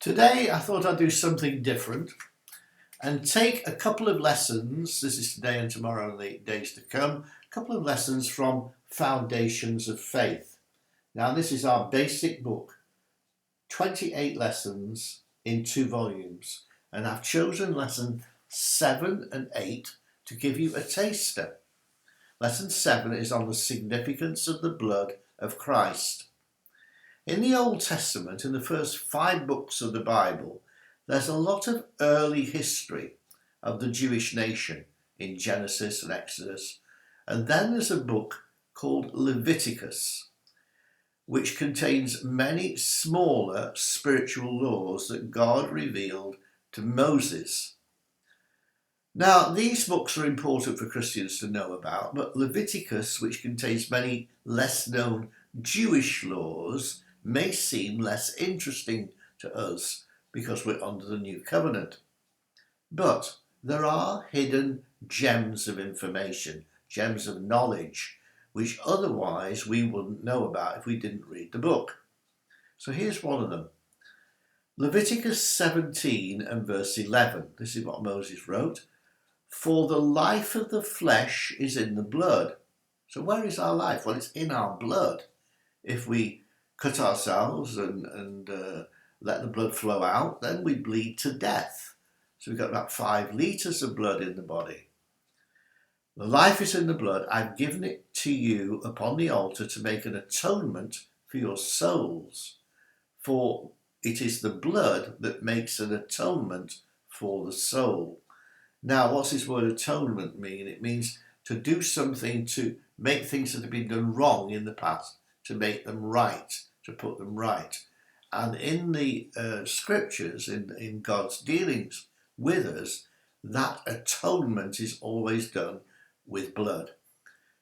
Today I thought I'd do something different and take a couple of lessons, this is today and tomorrow and the days to come, a couple of lessons from Foundations of Faith. Now this is our basic book, 28 lessons in 2 volumes, and I've chosen lesson 7 and 8 to give you a taster. Lesson 7 is on the significance of the blood of Christ. In the Old Testament, in the first 5 books of the Bible, there's a lot of early history of the Jewish nation in Genesis and Exodus. And then there's a book called Leviticus, which contains many smaller spiritual laws that God revealed to Moses. Now, these books are important for Christians to know about, but Leviticus, which contains many less known Jewish laws, may seem less interesting to us because we're under the new covenant. But there are hidden gems of information, gems of knowledge, which otherwise we wouldn't know about if we didn't read the book. So here's one of them. Leviticus 17 and verse 11. This is what Moses wrote. For the life of the flesh is in the blood. So where is our life? Well, it's in our blood. If we cut ourselves and let the blood flow out, then we bleed to death. So we've got about 5 litres of blood in the body. The life is in the blood. I've given it to you upon the altar to make an atonement for your souls. For it is the blood that makes an atonement for the soul. Now, what's this word atonement mean? It means to do something to make things that have been done wrong in the past, to make them right, to put them right. And in the scriptures, in God's dealings with us, that atonement is always done with blood.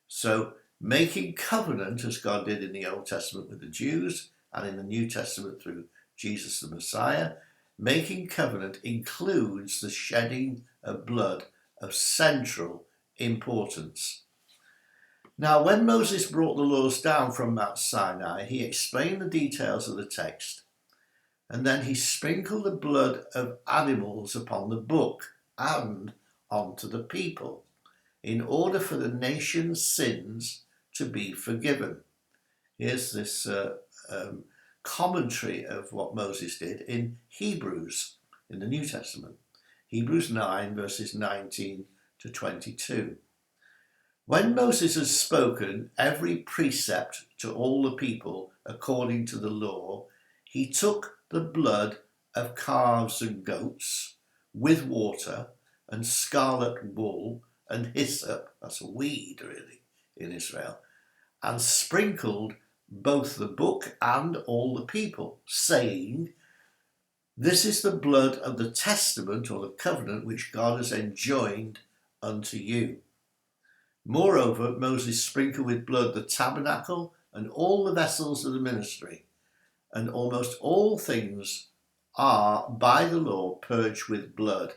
So making covenant, as God did in the Old Testament with the Jews and in the New Testament through Jesus the Messiah, making covenant includes the shedding of blood of central importance. Now, when Moses brought the laws down from Mount Sinai, he explained the details of the text, and then he sprinkled the blood of animals upon the book and onto the people, in order for the nation's sins to be forgiven. Here's this commentary of what Moses did in Hebrews in the New Testament. Hebrews 9 verses 19 to 22. When Moses has spoken every precept to all the people according to the law, he took the blood of calves and goats with water and scarlet wool and hyssop, that's a weed really in Israel, and sprinkled both the book and all the people, saying, this is the blood of the testament or the covenant which God has enjoined unto you. Moreover, Moses sprinkled with blood the tabernacle and all the vessels of the ministry, and almost all things are by the law purged with blood,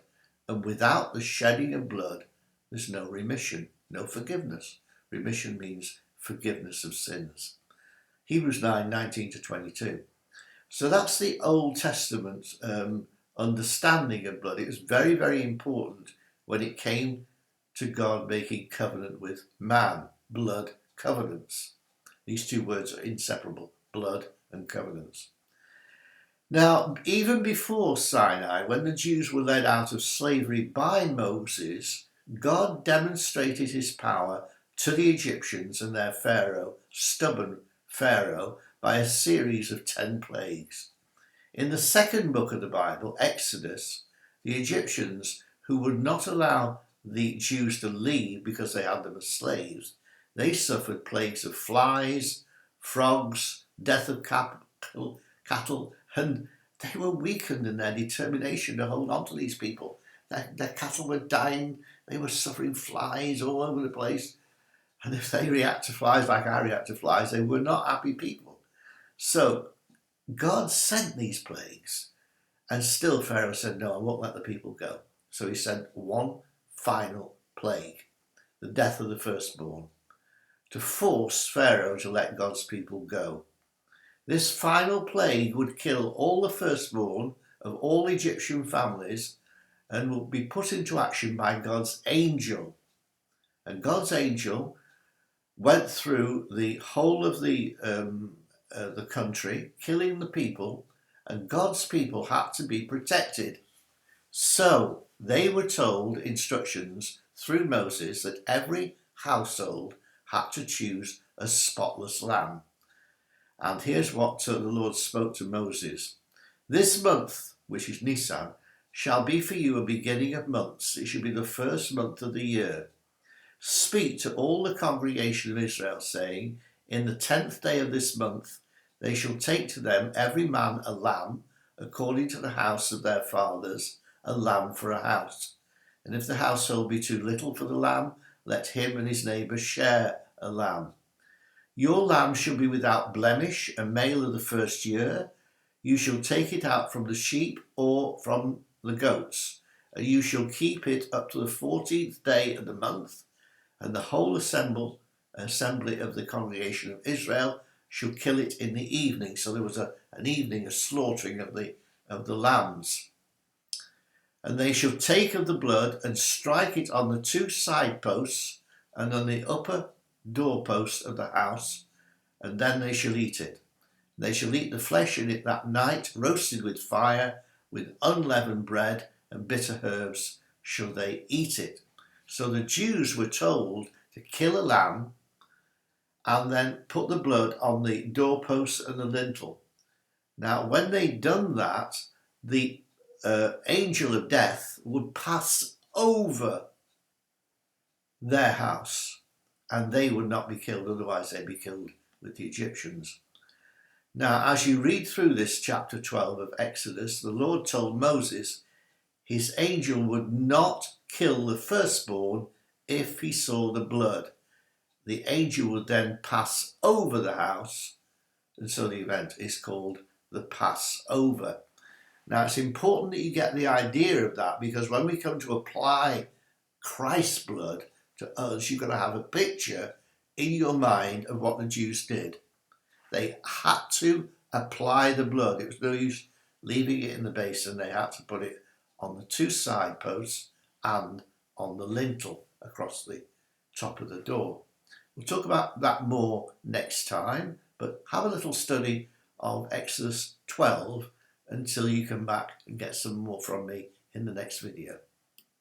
and without the shedding of blood there's no remission, no forgiveness. Remission means forgiveness of sins. Hebrews 9, 19 to 22. So that's the Old Testament understanding of blood. It was very, very important when it came to God making covenant with man. Blood covenants. These 2 words are inseparable, blood and covenants. Now, even before Sinai, when the Jews were led out of slavery by Moses, God demonstrated his power to the Egyptians and their Pharaoh, stubborn Pharaoh, by a series of 10 plagues. In the 2nd book of the Bible, Exodus, the Egyptians, who would not allow the Jews to leave because they had them as slaves, they suffered plagues of flies, frogs, death of cattle, and they were weakened in their determination to hold on to these people. Their cattle were dying, they were suffering flies all over the place, and if they react to flies like I react to flies, they were not happy people. So God sent these plagues, and still Pharaoh said, no, I won't let the people go. So he sent one final plague, the death of the firstborn, to force Pharaoh to let God's people go. This final plague would kill all the firstborn of all Egyptian families and will be put into action by God's angel. And God's angel went through the whole of the country, killing the people, and God's people had to be protected. So they were told instructions through Moses that every household had to choose a spotless lamb. And here's what the Lord spoke to Moses. This month, which is Nisan, shall be for you a beginning of months. It shall be the first month of the year. Speak to all the congregation of Israel, saying, in the 10th day of this month, they shall take to them every man a lamb, according to the house of their fathers, a lamb for a house. And if the household be too little for the lamb, let him and his neighbour share a lamb. Your lamb shall be without blemish, a male of the first year. You shall take it out from the sheep or from the goats, and you shall keep it up to the 14th day of the month, and the whole assembly of the congregation of Israel shall kill it in the evening. So there was an evening, a slaughtering of the lambs. And they shall take of the blood and strike it on the 2 side posts and on the upper doorposts of the house, and then they shall eat it. They shall eat the flesh in it that night, roasted with fire, with unleavened bread and bitter herbs shall they eat it. So the Jews were told to kill a lamb and then put the blood on the doorposts and the lintel. Now, when they'd done that, the angel of death would pass over their house and they would not be killed, otherwise they'd be killed with the Egyptians. Now, as you read through this chapter 12 of Exodus, the Lord told Moses his angel would not kill the firstborn if he saw the blood. The angel would then pass over the house, and so the event is called the Passover. Now, it's important that you get the idea of that, because when we come to apply Christ's blood to us, you've got to have a picture in your mind of what the Jews did. They had to apply the blood. It was no use leaving it in the basin. They had to put it on the 2 side posts and on the lintel across the top of the door. We'll talk about that more next time, but have a little study of Exodus 12 until you come back and get some more from me in the next video.